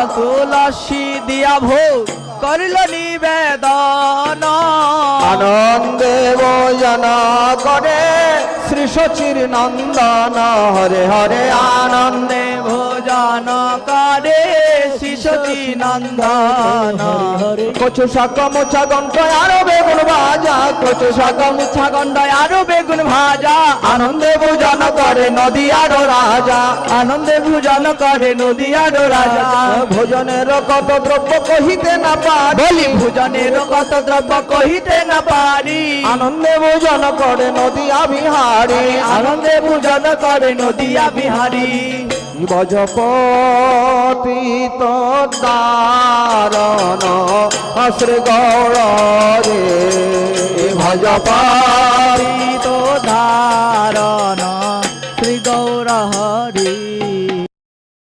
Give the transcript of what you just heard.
তুলসী দিয়া ভোগ করিল নিবেদন আনন্দে ভোজন করে শ্রী শচীর নন্দন হরে হরে আনন্দে ভোজন করে শিশুতি নন্দন কচু শাক মোছা গন্ঠ আরো বেগুন ভাজা কচু শাক মুছা গন্ডায় আরো বেগুন ভাজা আনন্দে ভোজন করে নদী আরো রাজা আনন্দে ভোজন করে নদিয়ার রাজা ভোজনের কত দ্রব্য কহিতে না পারি বলি ভোজনের কত দ্রব্য কহিতে না পারি আনন্দে ভোজন করে নদিয়া বিহারী আনন্দে ভোজন করে নদিয়া বিহারী ভজপতি দারণ শ্রী গৌর রে ভজপতি তো ধারণ